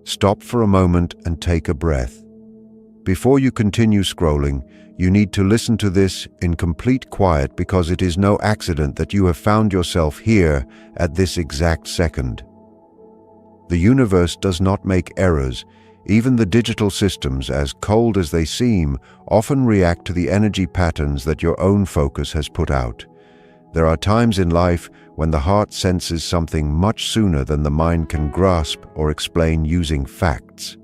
Stop for a moment and take a breath. Before you continue scrolling, you need to listen to this in complete quiet because it is no accident that you have found yourself here at this exact second. The universe does not make errors. Even the digital systems, as cold as they seem, often react to the energy patterns that your own focus has put out. There are times in life when the heart senses something much sooner than the mind can grasp or explain using facts.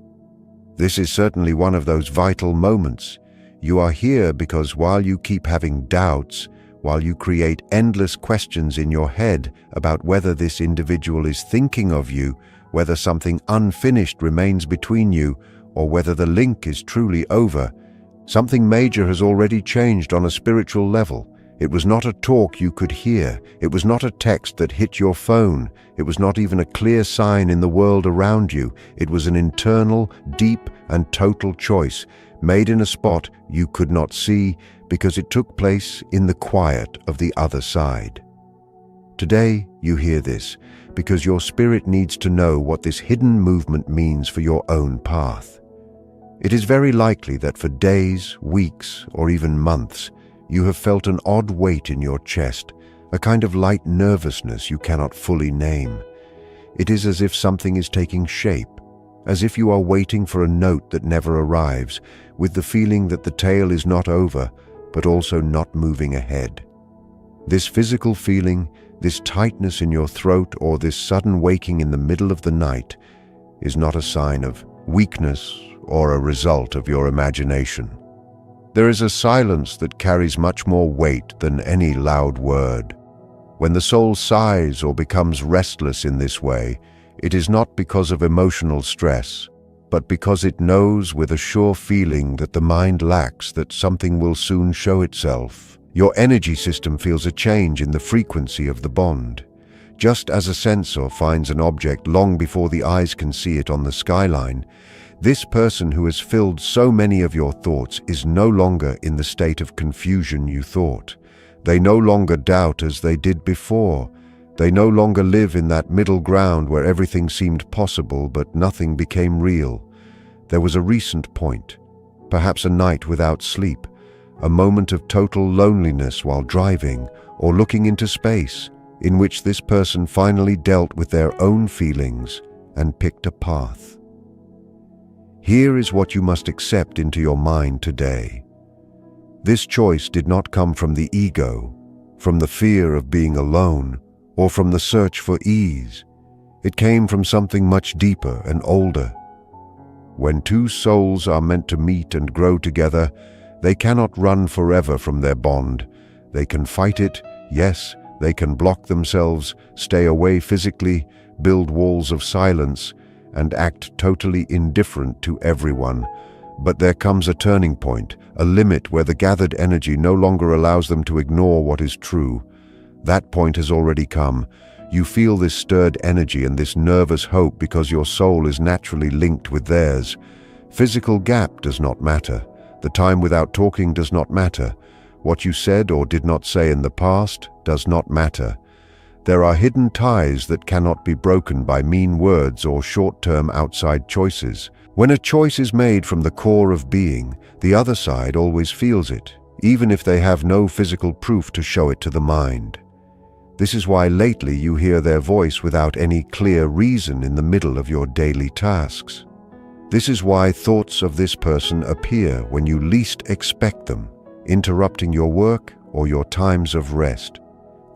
This is certainly one of those vital moments. You are here because while you keep having doubts, while you create endless questions in your head about whether this individual is thinking of you, whether something unfinished remains between you, or whether the link is truly over, something major has already changed on a spiritual level. It was not a talk you could hear. It was not a text that hit your phone. It was not even a clear sign in the world around you. It was an internal, deep, and total choice, made in a spot you could not see because it took place in the quiet of the other side. Today, you hear this because your spirit needs to know what this hidden movement means for your own path. It is very likely that for days, weeks, or even months, you have felt an odd weight in your chest, a kind of light nervousness you cannot fully name. It is as if something is taking shape, as if you are waiting for a note that never arrives, with the feeling that the tale is not over, but also not moving ahead. This physical feeling, this tightness in your throat, or this sudden waking in the middle of the night is not a sign of weakness or a result of your imagination. There is a silence that carries much more weight than any loud word. When the soul sighs or becomes restless in this way, it is not because of emotional stress, but because it knows with a sure feeling that the mind lacks, that something will soon show itself. Your energy system feels a change in the frequency of the bond. Just as a sensor finds an object long before the eyes can see it on the skyline, this person who has filled so many of your thoughts is no longer in the state of confusion you thought. They no longer doubt as they did before. They no longer live in that middle ground where everything seemed possible but nothing became real. There was a recent point, perhaps a night without sleep, a moment of total loneliness while driving or looking into space, in which this person finally dealt with their own feelings and picked a path. Here is what you must accept into your mind today. This choice did not come from the ego, from the fear of being alone, or from the search for ease. It came from something much deeper and older. When two souls are meant to meet and grow together, they cannot run forever from their bond. They can fight it, yes, they can block themselves, stay away physically, build walls of silence, and act totally indifferent to everyone. But there comes a turning point, a limit where the gathered energy no longer allows them to ignore what is true. That point has already come. You feel this stirred energy and this nervous hope because your soul is naturally linked with theirs. Physical gap does not matter. The time without talking does not matter. What you said or did not say in the past does not matter. There are hidden ties that cannot be broken by mean words or short-term outside choices. When a choice is made from the core of being, the other side always feels it, even if they have no physical proof to show it to the mind. This is why lately you hear their voice without any clear reason in the middle of your daily tasks. This is why thoughts of this person appear when you least expect them, interrupting your work or your times of rest.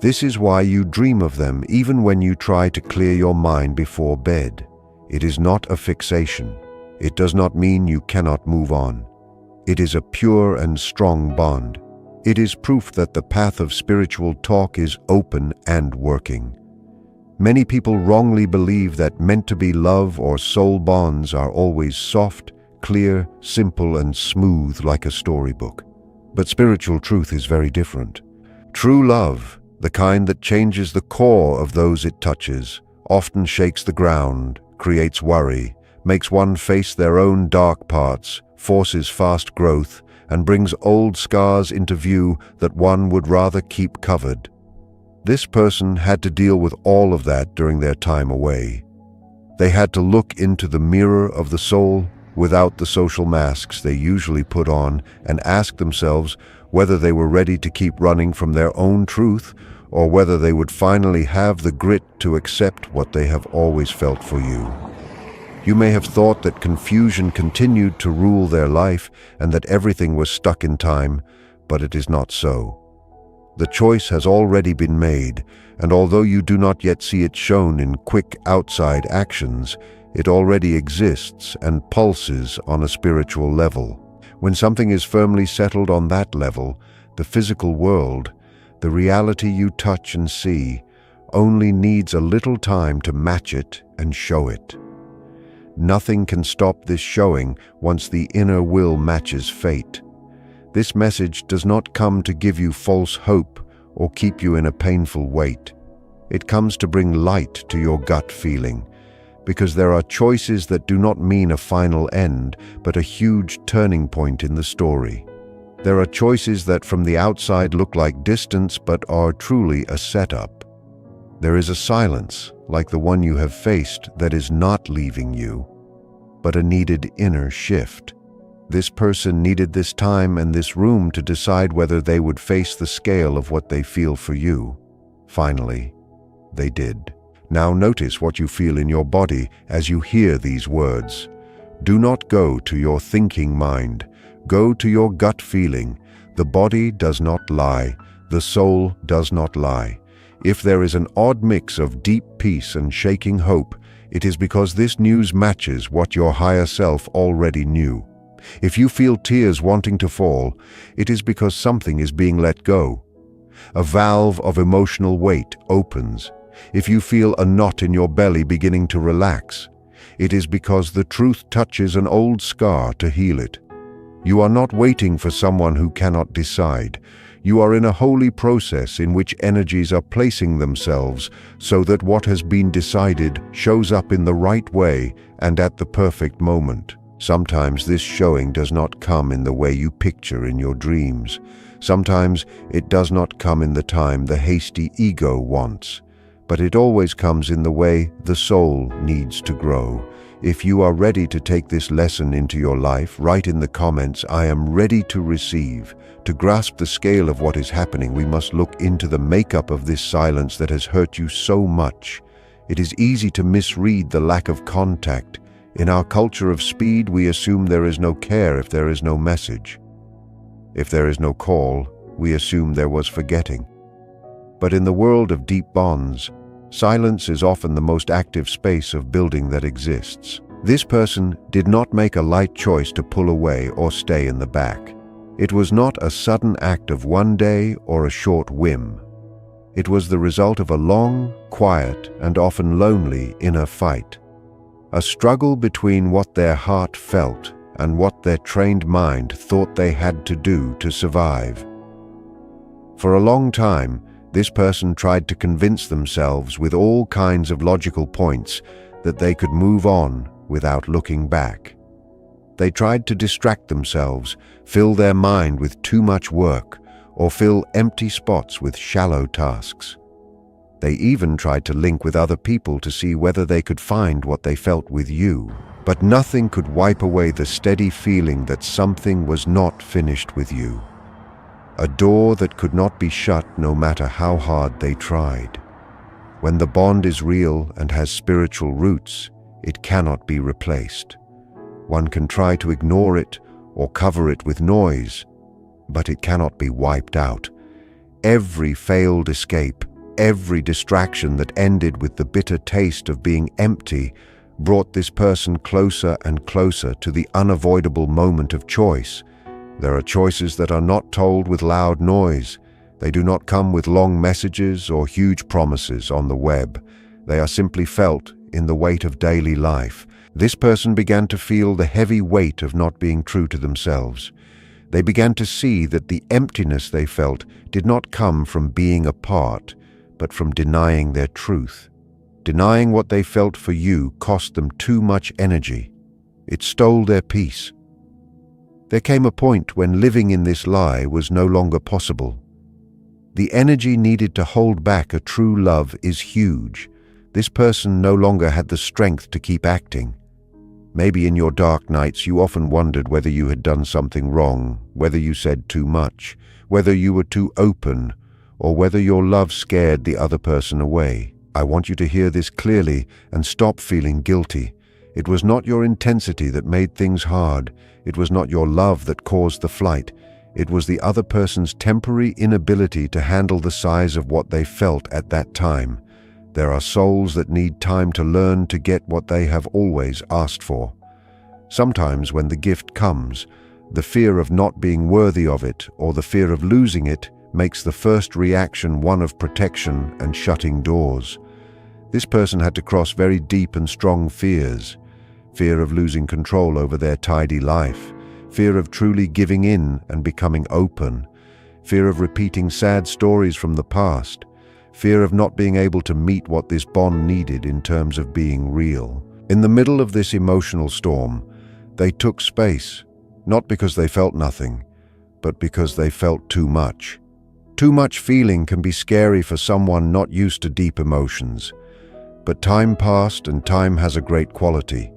This is why you dream of them even when you try to clear your mind before bed. It is not a fixation. It does not mean you cannot move on. It is a pure and strong bond. It is proof that the path of spiritual talk is open and working. Many people wrongly believe that meant-to-be love or soul bonds are always soft, clear, simple, and smooth like a storybook. But spiritual truth is very different. True love, the kind that changes the core of those it touches, often shakes the ground, creates worry, makes one face their own dark parts, forces fast growth, and brings old scars into view that one would rather keep covered. This person had to deal with all of that during their time away. They had to look into the mirror of the soul without the social masks they usually put on and ask themselves whether they were ready to keep running from their own truth or whether they would finally have the grit to accept what they have always felt for you. You may have thought that confusion continued to rule their life and that everything was stuck in time, but it is not so. The choice has already been made, and although you do not yet see it shown in quick outside actions, it already exists and pulses on a spiritual level. When something is firmly settled on that level, the physical world, the reality you touch and see, only needs a little time to match it and show it. Nothing can stop this showing once the inner will matches fate. This message does not come to give you false hope or keep you in a painful wait. It comes to bring light to your gut feeling, because there are choices that do not mean a final end, but a huge turning point in the story. There are choices that from the outside look like distance but are truly a setup. There is a silence, like the one you have faced, that is not leaving you, but a needed inner shift. This person needed this time and this room to decide whether they would face the scale of what they feel for you. Finally, they did. Now notice what you feel in your body as you hear these words. Do not go to your thinking mind. Go to your gut feeling. The body does not lie. The soul does not lie. If there is an odd mix of deep peace and shaking hope, it is because this news matches what your higher self already knew. If you feel tears wanting to fall, it is because something is being let go. A valve of emotional weight opens. If you feel a knot in your belly beginning to relax, it is because the truth touches an old scar to heal it. You are not waiting for someone who cannot decide. You are in a holy process in which energies are placing themselves so that what has been decided shows up in the right way and at the perfect moment. Sometimes this showing does not come in the way you picture in your dreams. Sometimes it does not come in the time the hasty ego wants, but it always comes in the way the soul needs to grow. If you are ready to take this lesson into your life, write in the comments, "I am ready to receive." To grasp the scale of what is happening, we must look into the makeup of this silence that has hurt you so much. It is easy to misread the lack of contact. In our culture of speed, we assume there is no care if there is no message. If there is no call, we assume there was forgetting. But in the world of deep bonds, silence is often the most active space of building that exists. This person did not make a light choice to pull away or stay in the back. It was not a sudden act of one day or a short whim. It was the result of a long, quiet, and often lonely inner fight. A struggle between what their heart felt and what their trained mind thought they had to do to survive. For a long time, this person tried to convince themselves with all kinds of logical points that they could move on without looking back. They tried to distract themselves, fill their mind with too much work, or fill empty spots with shallow tasks. They even tried to link with other people to see whether they could find what they felt with you. But nothing could wipe away the steady feeling that something was not finished with you. A door that could not be shut no matter how hard they tried. When the bond is real and has spiritual roots, it cannot be replaced. One can try to ignore it or cover it with noise, but it cannot be wiped out. Every failed escape, every distraction that ended with the bitter taste of being empty brought this person closer and closer to the unavoidable moment of choice. There are choices that are not told with loud noise. They do not come with long messages or huge promises on the web. They are simply felt in the weight of daily life. This person began to feel the heavy weight of not being true to themselves. They began to see that the emptiness they felt did not come from being apart, but from denying their truth. Denying what they felt for you cost them too much energy. It stole their peace. There came a point when living in this lie was no longer possible. The energy needed to hold back a true love is huge. This person no longer had the strength to keep acting. Maybe in your dark nights you often wondered whether you had done something wrong, whether you said too much, whether you were too open, or whether your love scared the other person away. I want you to hear this clearly and stop feeling guilty. It was not your intensity that made things hard. It was not your love that caused the flight. It was the other person's temporary inability to handle the size of what they felt at that time. There are souls that need time to learn to get what they have always asked for. Sometimes when the gift comes, the fear of not being worthy of it or the fear of losing it makes the first reaction one of protection and shutting doors. This person had to cross very deep and strong fears. Fear of losing control over their tidy life. Fear of truly giving in and becoming open. Fear of repeating sad stories from the past. Fear of not being able to meet what this bond needed in terms of being real. In the middle of this emotional storm, they took space, not because they felt nothing, but because they felt too much. Too much feeling can be scary for someone not used to deep emotions. But time passed, and time has a great quality.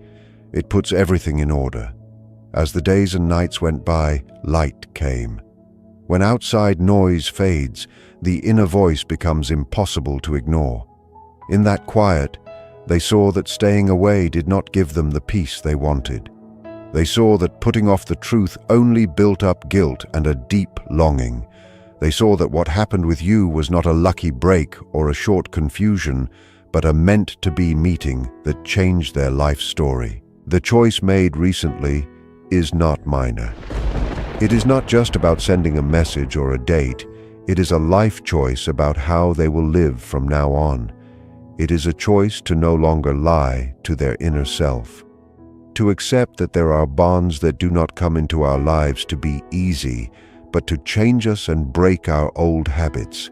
It puts everything in order. As the days and nights went by, light came. When outside noise fades, the inner voice becomes impossible to ignore. In that quiet, they saw that staying away did not give them the peace they wanted. They saw that putting off the truth only built up guilt and a deep longing. They saw that what happened with you was not a lucky break or a short confusion, but a meant-to-be meeting that changed their life story. The choice made recently is not minor. It is not just about sending a message or a date. It is a life choice about how they will live from now on. It is a choice to no longer lie to their inner self. To accept that there are bonds that do not come into our lives to be easy, but to change us and break our old habits.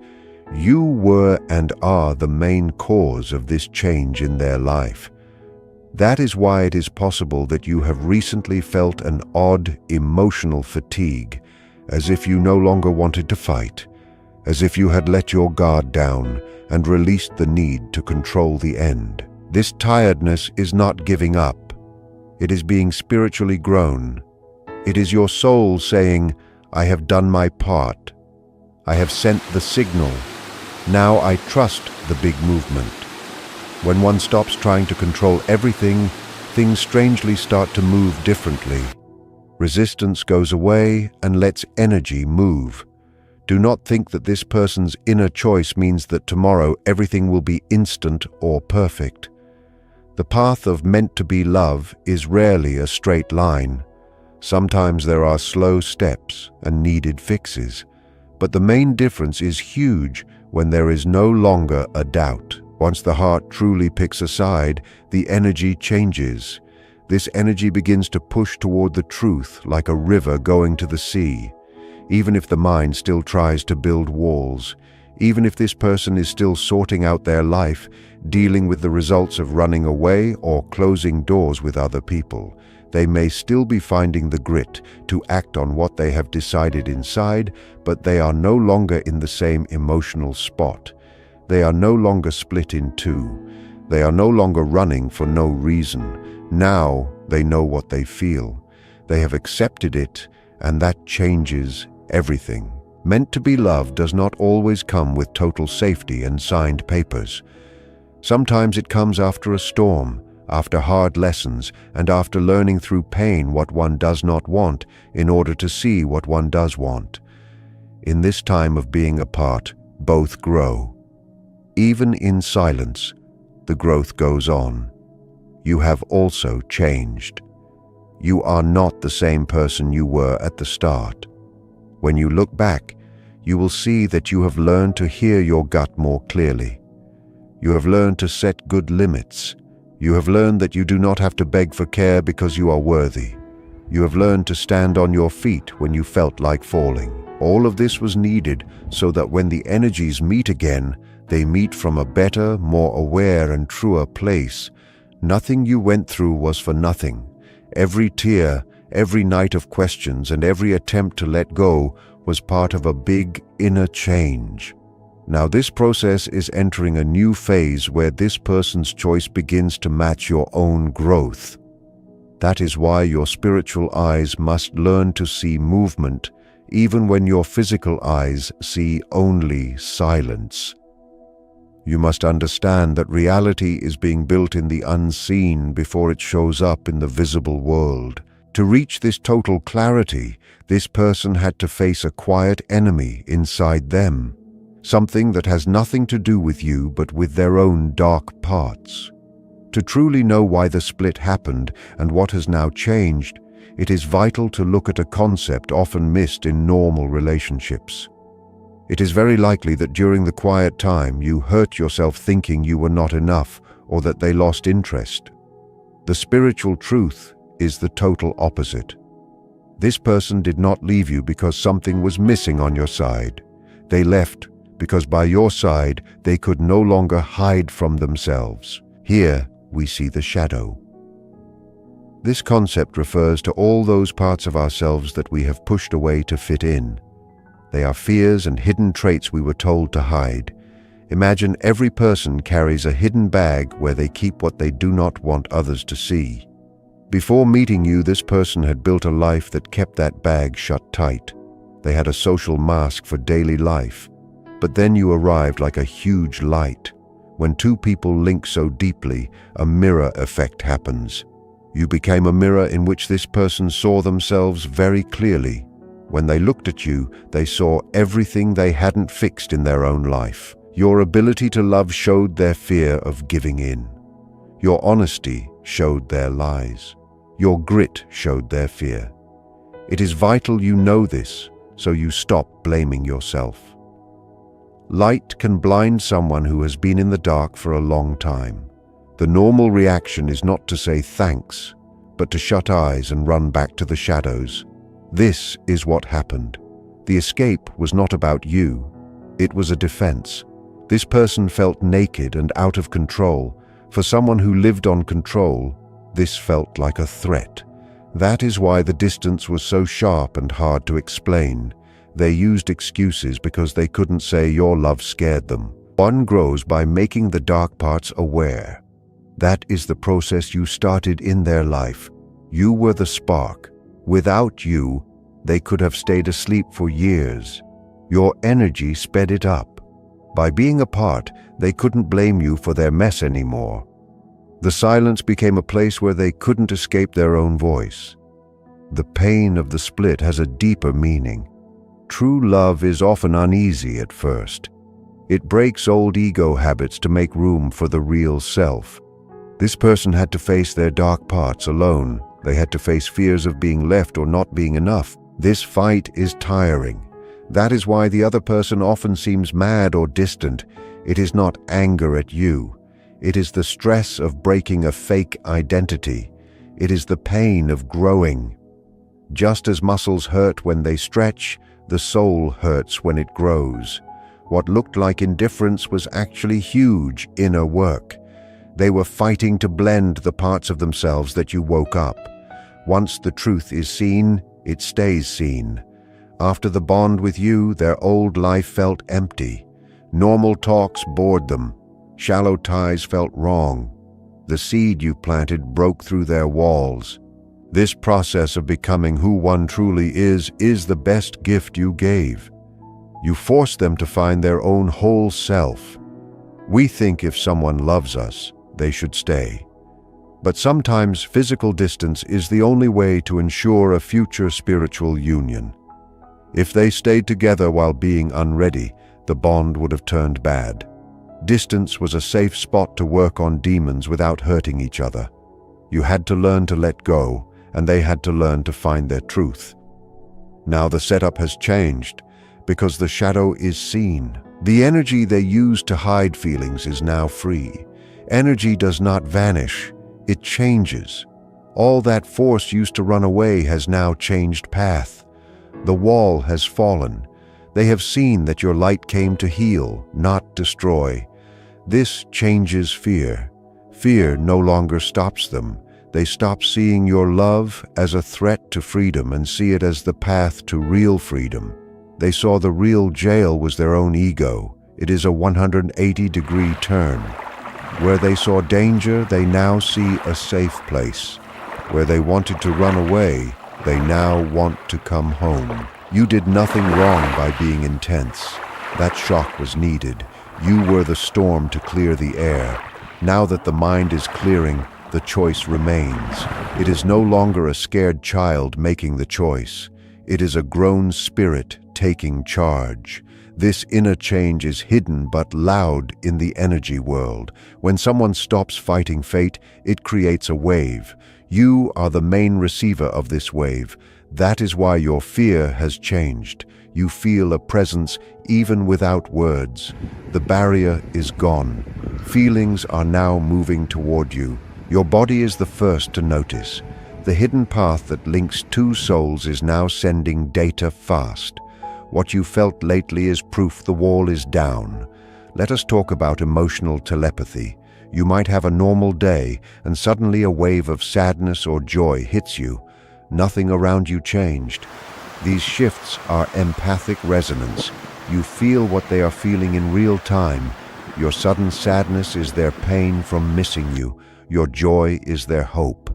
You were and are the main cause of this change in their life. That is why it is possible that you have recently felt an odd emotional fatigue, as if you no longer wanted to fight, as if you had let your guard down and released the need to control the end. This tiredness is not giving up. It is being spiritually grown. It is your soul saying, I have done my part. I have sent the signal. Now I trust the big movement. When one stops trying to control everything, things strangely start to move differently. Resistance goes away and lets energy move. Do not think that this person's inner choice means that tomorrow everything will be instant or perfect. The path of meant-to-be love is rarely a straight line. Sometimes there are slow steps and needed fixes, but the main difference is huge when there is no longer a doubt. Once the heart truly picks a side, the energy changes. This energy begins to push toward the truth like a river going to the sea. Even if the mind still tries to build walls, even if this person is still sorting out their life, dealing with the results of running away or closing doors with other people, they may still be finding the grit to act on what they have decided inside, but they are no longer in the same emotional spot. They are no longer split in two. They are no longer running for no reason. Now they know what they feel. They have accepted it, and that changes everything. Meant to be love does not always come with total safety and signed papers. Sometimes it comes after a storm, after hard lessons, and after learning through pain what one does not want in order to see what one does want. In this time of being apart, both grow. Even in silence, the growth goes on. You have also changed. You are not the same person you were at the start. When you look back, you will see that you have learned to hear your gut more clearly. You have learned to set good limits. You have learned that you do not have to beg for care because you are worthy. You have learned to stand on your feet when you felt like falling. All of this was needed so that when the energies meet again, they meet from a better, more aware and truer place. Nothing you went through was for nothing. Every tear, every night of questions, and every attempt to let go was part of a big inner change. Now this process is entering a new phase where this person's choice begins to match your own growth. That is why your spiritual eyes must learn to see movement, even when your physical eyes see only silence. You must understand that reality is being built in the unseen before it shows up in the visible world. To reach this total clarity, this person had to face a quiet enemy inside them, something that has nothing to do with you but with their own dark parts. To truly know why the split happened and what has now changed, it is vital to look at a concept often missed in normal relationships. It is very likely that during the quiet time you hurt yourself thinking you were not enough or that they lost interest. The spiritual truth is the total opposite. This person did not leave you because something was missing on your side. They left because by your side they could no longer hide from themselves. Here we see the shadow. This concept refers to all those parts of ourselves that we have pushed away to fit in. They are fears and hidden traits we were told to hide. Imagine every person carries a hidden bag where they keep what they do not want others to see. Before meeting you, this person had built a life that kept that bag shut tight. They had a social mask for daily life. But then you arrived like a huge light. When two people link so deeply, a mirror effect happens. You became a mirror in which this person saw themselves very clearly. When they looked at you, they saw everything they hadn't fixed in their own life. Your ability to love showed their fear of giving in. Your honesty showed their lies. Your grit showed their fear. It is vital you know this, so you stop blaming yourself. Light can blind someone who has been in the dark for a long time. The normal reaction is not to say thanks, but to shut eyes and run back to the shadows. This is what happened. The escape was not about you. It was a defense. This person felt naked and out of control. For someone who lived on control, this felt like a threat. That is why the distance was so sharp and hard to explain. They used excuses because they couldn't say your love scared them. One grows by making the dark parts aware. That is the process you started in their life. You were the spark. Without you, they could have stayed asleep for years. Your energy sped it up. By being apart, they couldn't blame you for their mess anymore. The silence became a place where they couldn't escape their own voice. The pain of the split has a deeper meaning. True love is often uneasy at first. It breaks old ego habits to make room for the real self. This person had to face their dark parts alone. They had to face fears of being left or not being enough. This fight is tiring. That is why the other person often seems mad or distant. It is not anger at you. It is the stress of breaking a fake identity. It is the pain of growing. Just as muscles hurt when they stretch, the soul hurts when it grows. What looked like indifference was actually huge inner work. They were fighting to blend the parts of themselves that you woke up. Once the truth is seen, it stays seen. After the bond with you, their old life felt empty. Normal talks bored them. Shallow ties felt wrong. The seed you planted broke through their walls. This process of becoming who one truly is the best gift you gave. You forced them to find their own whole self. We think if someone loves us, they should stay. But sometimes physical distance is the only way to ensure a future spiritual union. If they stayed together while being unready, the bond would have turned bad. Distance was a safe spot to work on demons without hurting each other. You had to learn to let go, and they had to learn to find their truth. Now the setup has changed, because the shadow is seen. The energy they used to hide feelings is now free. Energy does not vanish, it changes. All that force used to run away has now changed path. The wall has fallen. They have seen that your light came to heal, not destroy. This changes fear. Fear no longer stops them. They stop seeing your love as a threat to freedom and see it as the path to real freedom. They saw the real jail was their own ego. It is a 180-degree turn. Where they saw danger, they now see a safe place. Where they wanted to run away, they now want to come home. You did nothing wrong by being intense. That shock was needed. You were the storm to clear the air. Now that the mind is clearing, the choice remains. It is no longer a scared child making the choice. It is a grown spirit taking charge. This inner change is hidden but loud in the energy world. When someone stops fighting fate, it creates a wave. You are the main receiver of this wave. That is why your fear has changed. You feel a presence even without words. The barrier is gone. Feelings are now moving toward you. Your body is the first to notice. The hidden path that links two souls is now sending data fast. What you felt lately is proof the wall is down. Let us talk about emotional telepathy. You might have a normal day, and suddenly a wave of sadness or joy hits you. Nothing around you changed. These shifts are empathic resonance. You feel what they are feeling in real time. Your sudden sadness is their pain from missing you. Your joy is their hope.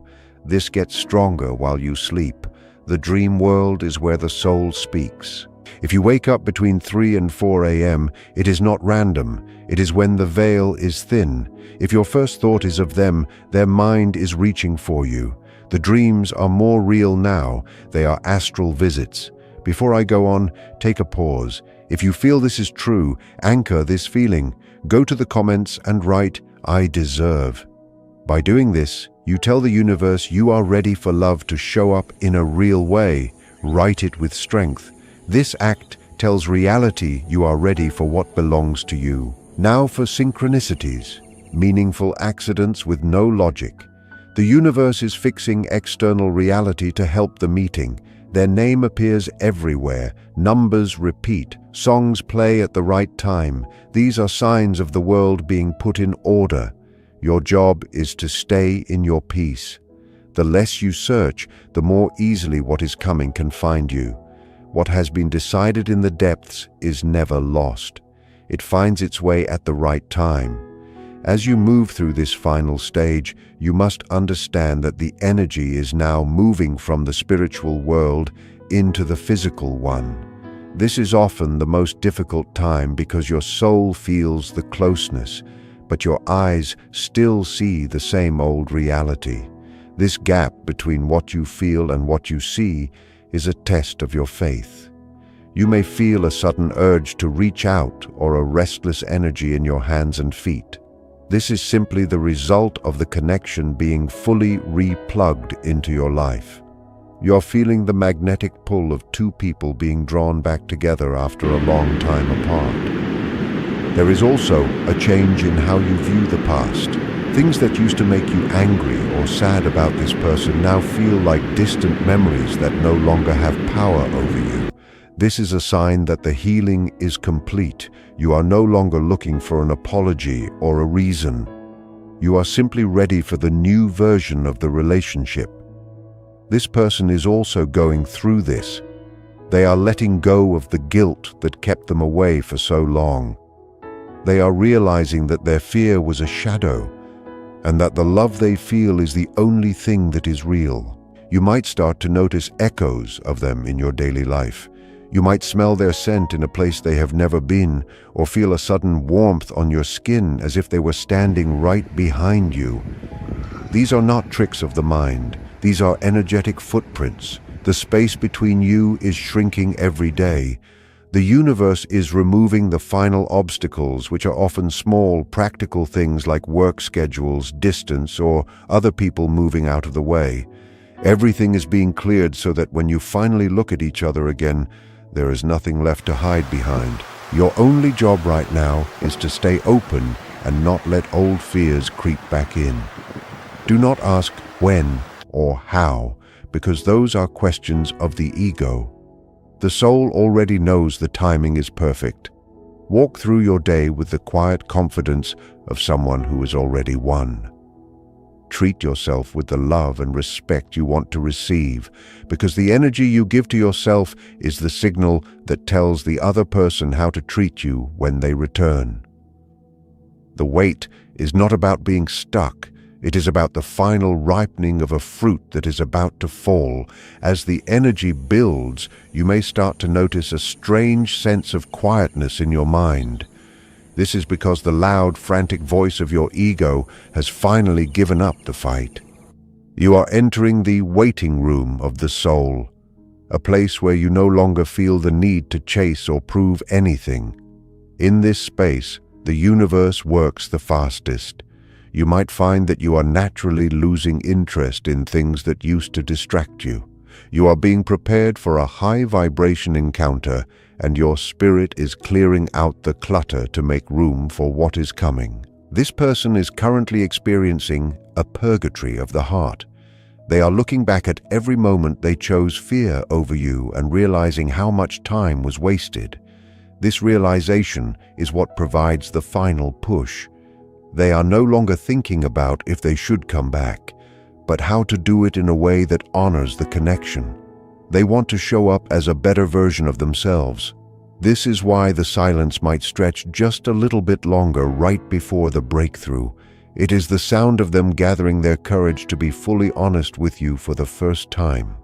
This gets stronger while you sleep. The dream world is where the soul speaks. If you wake up between 3 and 4 a.m., it is not random. It is when the veil is thin. If your first thought is of them, their mind is reaching for you. The dreams are more real now. They are astral visits. Before I go on, take a pause. If you feel this is true, anchor this feeling. Go to the comments and write, "I deserve." By doing this, you tell the universe you are ready for love to show up in a real way. Write it with strength. This act tells reality you are ready for what belongs to you. Now for synchronicities, meaningful accidents with no logic. The universe is fixing external reality to help the meeting. Their name appears everywhere. Numbers repeat. Songs play at the right time. These are signs of the world being put in order. Your job is to stay in your peace. The less you search, the more easily what is coming can find you. What has been decided in the depths is never lost. It finds its way at the right time. As you move through this final stage, you must understand that the energy is now moving from the spiritual world into the physical one. This is often the most difficult time because your soul feels the closeness, but your eyes still see the same old reality. This gap between what you feel and what you see is a test of your faith. You may feel a sudden urge to reach out or a restless energy in your hands and feet. This is simply the result of the connection being fully re-plugged into your life. You're feeling the magnetic pull of two people being drawn back together after a long time apart. There is also a change in how you view the past. Things that used to make you angry or sad about this person now feel like distant memories that no longer have power over you. This is a sign that the healing is complete. You are no longer looking for an apology or a reason. You are simply ready for the new version of the relationship. This person is also going through this. They are letting go of the guilt that kept them away for so long. They are realizing that their fear was a shadow, and that the love they feel is the only thing that is real. You might start to notice echoes of them in your daily life. You might smell their scent in a place they have never been, or feel a sudden warmth on your skin as if they were standing right behind you. These are not tricks of the mind. These are energetic footprints. The space between you is shrinking every day. The universe is removing the final obstacles, which are often small, practical things like work schedules, distance, or other people moving out of the way. Everything is being cleared so that when you finally look at each other again, there is nothing left to hide behind. Your only job right now is to stay open and not let old fears creep back in. Do not ask when or how, because those are questions of the ego. The soul already knows the timing is perfect. Walk through your day with the quiet confidence of someone who has already won. Treat yourself with the love and respect you want to receive, because the energy you give to yourself is the signal that tells the other person how to treat you when they return. The wait is not about being stuck. It is about the final ripening of a fruit that is about to fall. As the energy builds, you may start to notice a strange sense of quietness in your mind. This is because the loud, frantic voice of your ego has finally given up the fight. You are entering the waiting room of the soul, a place where you no longer feel the need to chase or prove anything. In this space, the universe works the fastest. You might find that you are naturally losing interest in things that used to distract you. You are being prepared for a high-vibration encounter, and your spirit is clearing out the clutter to make room for what is coming. This person is currently experiencing a purgatory of the heart. They are looking back at every moment they chose fear over you and realizing how much time was wasted. This realization is what provides the final push. They are no longer thinking about if they should come back, but how to do it in a way that honors the connection. They want to show up as a better version of themselves. This is why the silence might stretch just a little bit longer right before the breakthrough. It is the sound of them gathering their courage to be fully honest with you for the first time.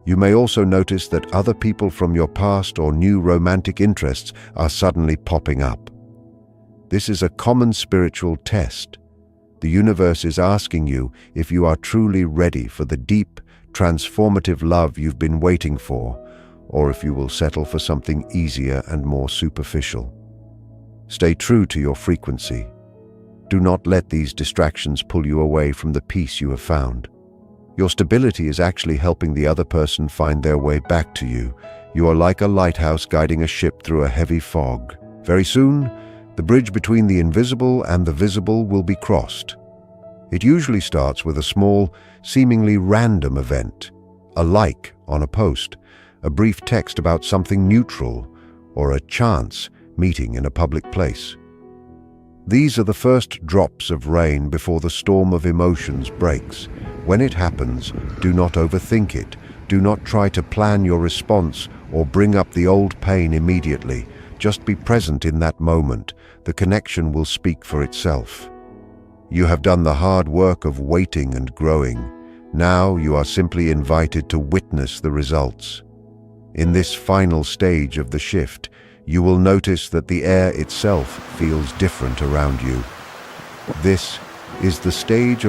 You may also notice that other people from your past or new romantic interests are suddenly popping up. This is a common spiritual test. The universe is asking you if you are truly ready for the deep, transformative love you've been waiting for, or if you will settle for something easier and more superficial. Stay true to your frequency. Do not let these distractions pull you away from the peace you have found. Your stability is actually helping the other person find their way back to you. You are like a lighthouse guiding a ship through a heavy fog. Very soon, the bridge between the invisible and the visible will be crossed. It usually starts with a small, seemingly random event, a like on a post, a brief text about something neutral, or a chance meeting in a public place. These are the first drops of rain before the storm of emotions breaks. When it happens, do not overthink it. Do not try to plan your response or bring up the old pain immediately. Just be present in that moment. The connection will speak for itself. You have done the hard work of waiting and growing. Now you are simply invited to witness the results. In this final stage of the shift, you will notice that the air itself feels different around you. This is the stage of